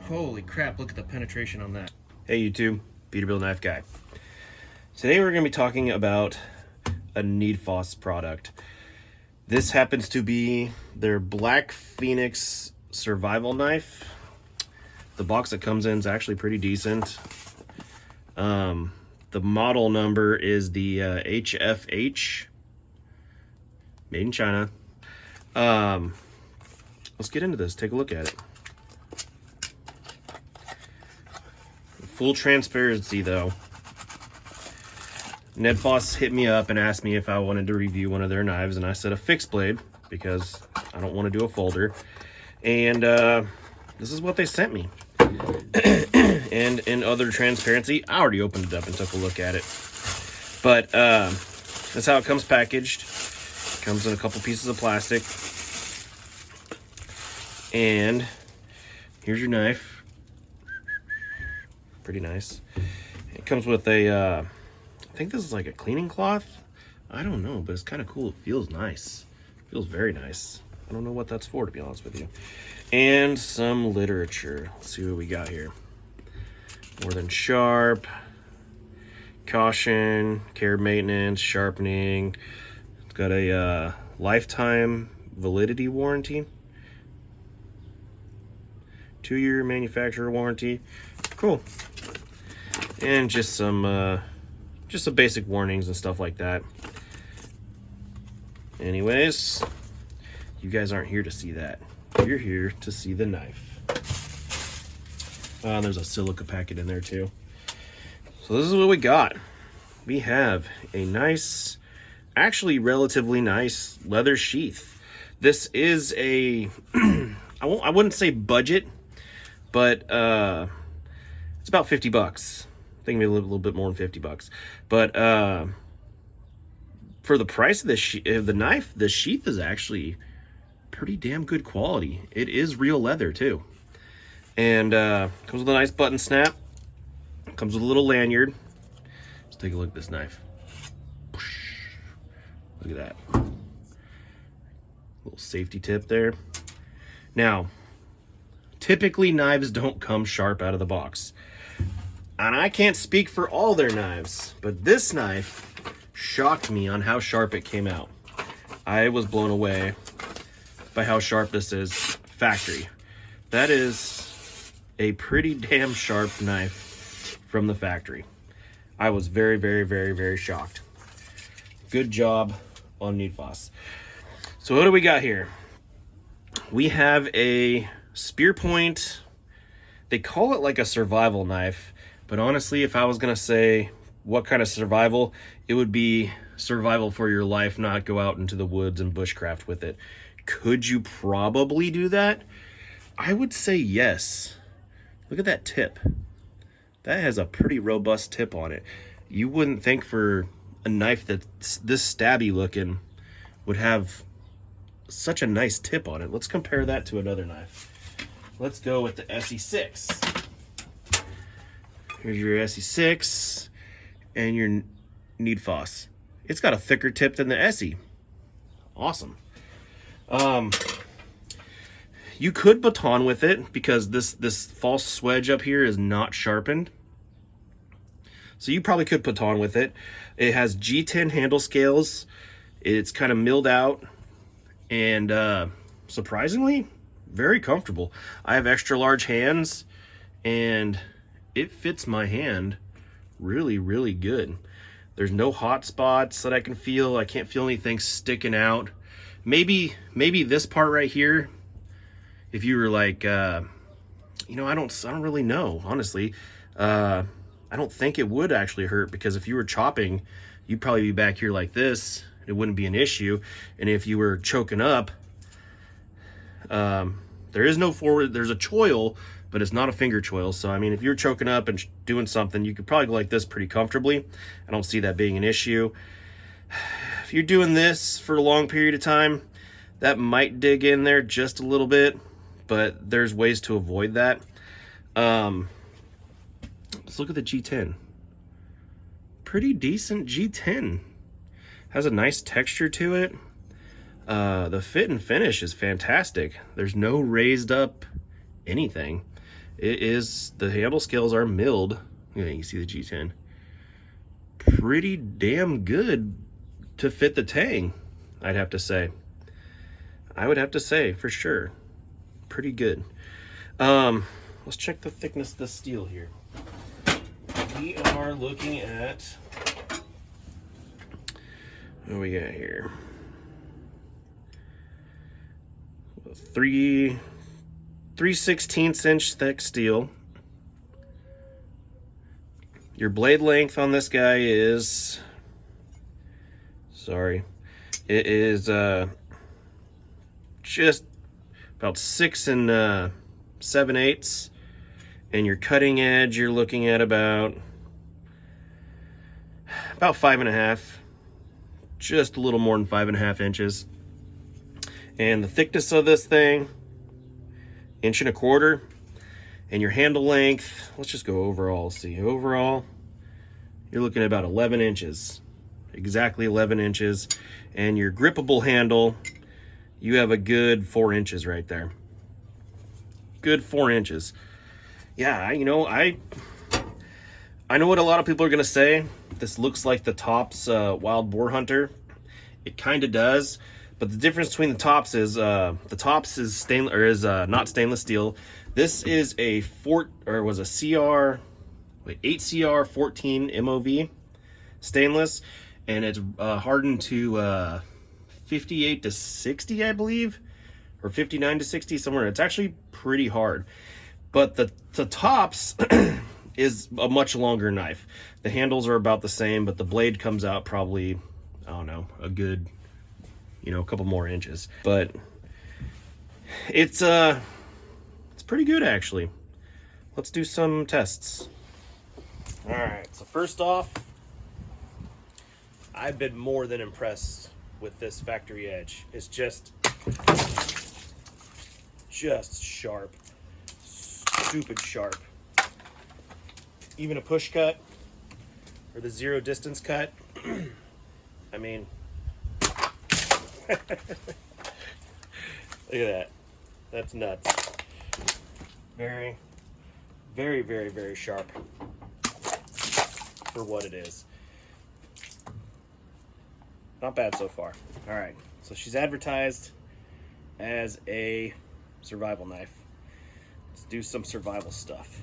Holy crap, look at the penetration on that. Hey YouTube, Peterbilt Knife Guy. Today we're going to be talking about a NedFoss product. This happens to be their Black Phoenix survival knife. The box that comes in is actually pretty decent. The model number is the HFH, made in China. Let's get into this, take a look at it. Full transparency though, NedFoss hit me up and asked me if I wanted to review one of their knives, and I said a fixed blade because I don't want to do a folder. And this is what they sent me. And in other transparency, I already opened it up and took a look at it. But that's how it comes packaged. It comes in a couple pieces of plastic. And here's your knife. Pretty nice. It comes with a, I think this is like a cleaning cloth. I don't know, but it's kind of cool. It feels nice. It feels very nice. I don't know what that's for, to be honest with you. And some literature. Let's see what we got here. More than sharp, caution, care maintenance, sharpening. It's got a lifetime validity warranty. 2-year manufacturer warranty. Cool. And just some basic warnings and stuff like that. Anyways, you guys aren't here to see that. You're here to see the knife. There's a silica packet in there too. So this is what we got. We have a nice, actually relatively nice leather sheath. This is a, I wouldn't say budget, but it's about 50 bucks. I think maybe a little bit more than 50 bucks. But for the price of the knife, the sheath is actually pretty damn good quality. It is real leather too. And comes with a nice button snap. Comes with a little lanyard. Let's take a look at this knife. Look at that. Little safety tip there. Now, typically knives don't come sharp out of the box. And I can't speak for all their knives, but this knife shocked me on how sharp it came out. I was blown away by how sharp this is factory. That is a pretty damn sharp knife from the factory. I was very, very, very, very shocked. Good job on NedFoss. So what do we got here? We have a spear point. They call it like a survival knife, but honestly, if I was gonna say what kind of survival, it would be survival for your life, not go out into the woods and bushcraft with it. Could you probably do that? I would say yes. Look at that tip. That has a pretty robust tip on it. You wouldn't think for a knife that's this stabby looking would have such a nice tip on it. Let's compare that to another knife. Let's go with the SE6. Here's your SE6 and your NedFoss. It's got a thicker tip than the SE. Awesome. You could baton with it because this false swedge up here is not sharpened. So you probably could baton with it. It has G10 handle scales. It's kind of milled out and surprisingly very comfortable. I have extra large hands and it fits my hand really, really good. There's no hot spots that I can feel. I can't feel anything sticking out. Maybe this part right here, if you were like, you know, I don't really know, honestly. I don't think it would actually hurt because if you were chopping, you'd probably be back here like this. It wouldn't be an issue. And if you were choking up, there is no forward, there's a choil, but it's not a finger choil. So, I mean, if you're choking up and doing something, you could probably go like this pretty comfortably. I don't see that being an issue. If you're doing this for a long period of time, that might dig in there just a little bit, but there's ways to avoid that. Let's look at the G10. Pretty decent G10. Has a nice texture to it. The fit and finish is fantastic. There's no raised up anything. the handle scales are milled. Yeah, you can see the G10. Pretty damn good to fit the tang, I'd have to say. I would have to say, for sure. Pretty good. Let's check the thickness of the steel here. We are looking at, what do we got here? 3/16 inch thick steel. Your blade length on this guy is, it is just about 6 7/8, and your cutting edge you're looking at about 5.5, just a little more than 5.5 inches. And the thickness of this thing, 1.25 inches. And your handle length, let's just go overall. See, overall, you're looking at about 11 inches. Exactly 11 inches. And your grippable handle, you have a good 4 inches right there. Good 4 inches. Yeah, I know what a lot of people are going to say. This looks like the Tops Wild Boar Hunter. It kind of does. But the difference between the Tops is the Tops is stainless, or is not stainless steel. This is a 8CR 14 MOV stainless, and it's hardened to 58 to 60, I believe, or 59 to 60 somewhere. It's actually pretty hard. But the Tops is a much longer knife. The handles are about the same, but the blade comes out probably, I don't know, a good, a couple more inches. But it's pretty good, actually. Let's do some tests. All right, so first off, I've been more than impressed with this factory edge. It's just sharp, stupid sharp. Even a push cut or the zero distance cut. I mean, look at that. That's nuts. Very, very, very, very sharp for what it is. Not bad so far. All right, so she's advertised as a survival knife. Let's do some survival stuff.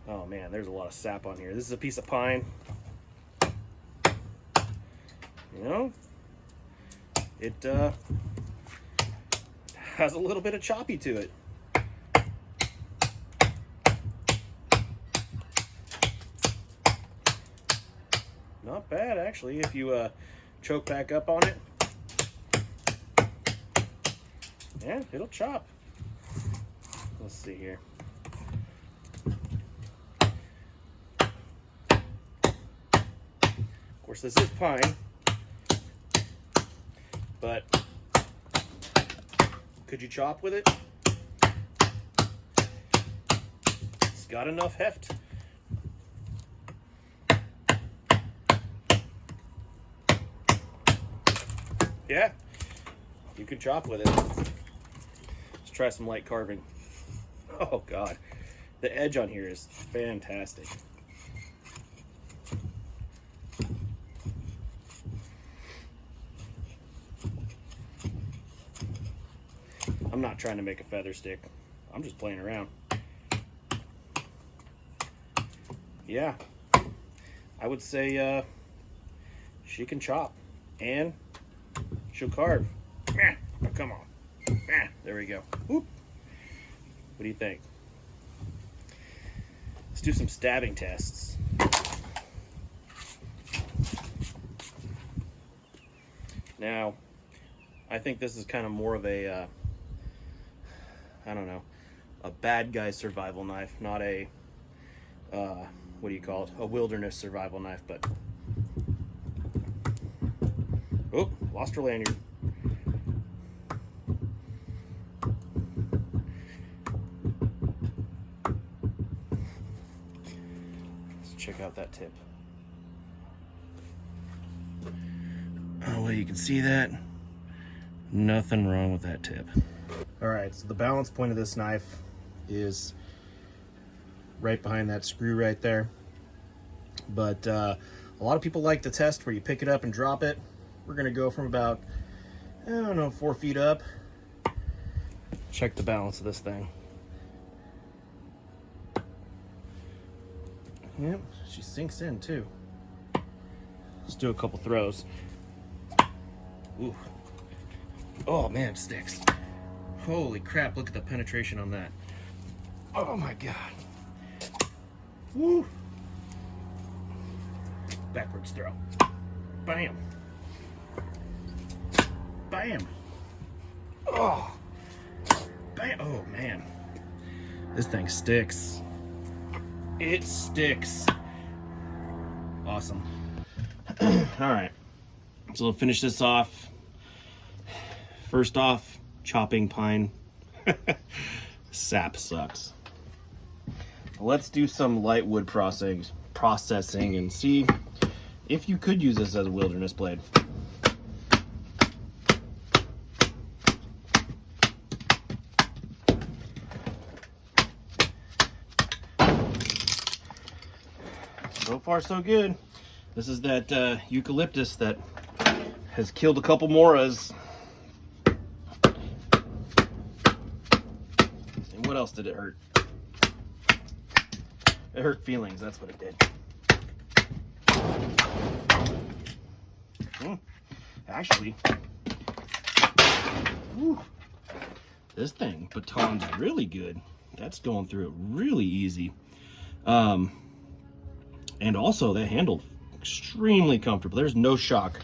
Oh man, there's a lot of sap on here. This is a piece of pine. It has a little bit of choppy to it. Not bad, actually, if you choke back up on it. Yeah, it'll chop. Let's see here. Of course, this is pine, but could you chop with it? It's got enough heft. Yeah, you can chop with it. Let's try some light carving. Oh God, the edge on here is fantastic. I'm not trying to make a feather stick. I'm just playing around. Yeah, I would say she can chop and she'll carve. Oh, come on. There we go. Whoop. What do you think? Let's do some stabbing tests. Now, I think this is kind of more of a, I don't know, a bad guy survival knife, not a, what do you call it? A wilderness survival knife, but, oh, lost her lanyard. Let's check out that tip. Oh, well, you can see that. Nothing wrong with that tip. All right, so the balance point of this knife is right behind that screw right there. But a lot of people like the test where you pick it up and drop it. We're gonna go from about, I don't know, 4 feet up. Check the balance of this thing. Yep, she sinks in too. Let's do a couple throws. Ooh. Oh man, it sticks. Holy crap, look at the penetration on that. Oh my god. Woo. Backwards throw. Bam. Bam. Oh. Bam. Oh man. This thing sticks. It sticks. Awesome. All right. So we'll finish this off. First off, chopping pine. Sap sucks. Let's do some light wood processing and see if you could use this as a wilderness blade. So far, so good. This is that eucalyptus that has killed a couple moras. And what else did it hurt? It hurt feelings, that's what it did. Actually, this thing, baton's really good. That's going through it really easy. And also, that handled extremely comfortable. There's no shock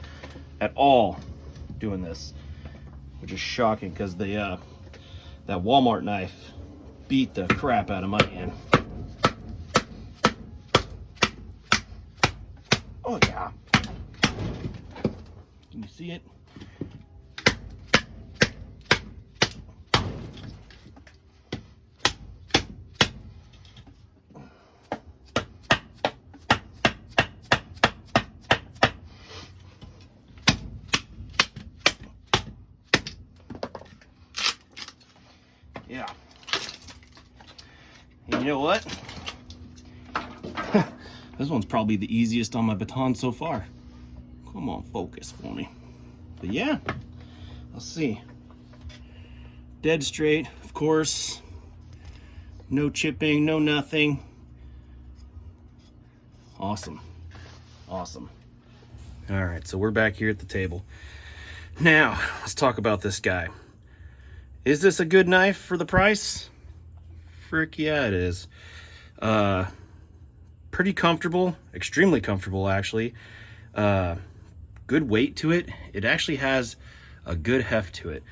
at all doing this, which is shocking because that Walmart knife beat the crap out of my hand. Oh yeah. Can you see it? Yeah. And you know what? This one's probably the easiest on my baton so far. Come on, focus for me. But yeah, let's see. Dead straight, of course. No chipping, no nothing. Awesome. Awesome. All right, so we're back here at the table. Now, let's talk about this guy. Is this a good knife for the price? Frick yeah, it is. Pretty comfortable, extremely comfortable actually. Good weight to it. It actually has a good heft to it.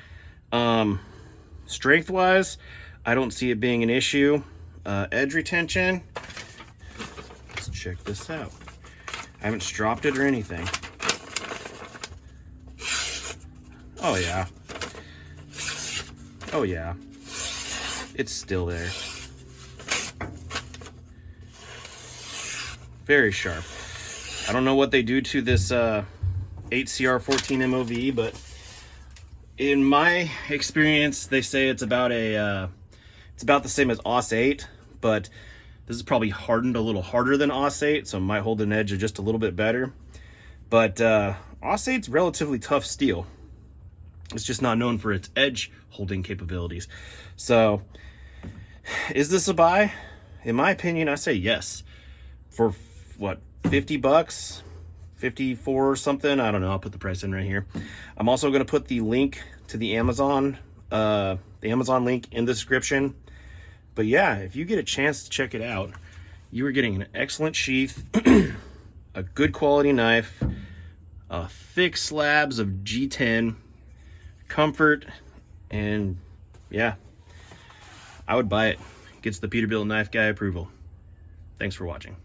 Strength wise, I don't see it being an issue. Edge retention, let's check this out. I haven't stropped it or anything. Oh yeah. Oh yeah, it's still there. Very sharp. I don't know what they do to this 8CR14 MOV, but in my experience, they say it's about the same as AUS 8, but this is probably hardened a little harder than AUS 8, so it might hold an edge just a little bit better. But AUS 8's relatively tough steel. It's just not known for its edge holding capabilities. So, is this a buy? In my opinion, I say yes. For what, 50 bucks? 54 or something? I don't know. I'll put the price in right here. I'm also going to put the link to the Amazon link in the description. But yeah, if you get a chance to check it out, you are getting an excellent sheath, a good quality knife, thick slabs of G10, comfort, and yeah, I would buy it. Gets the Peterbilt Knife Guy approval. Thanks for watching.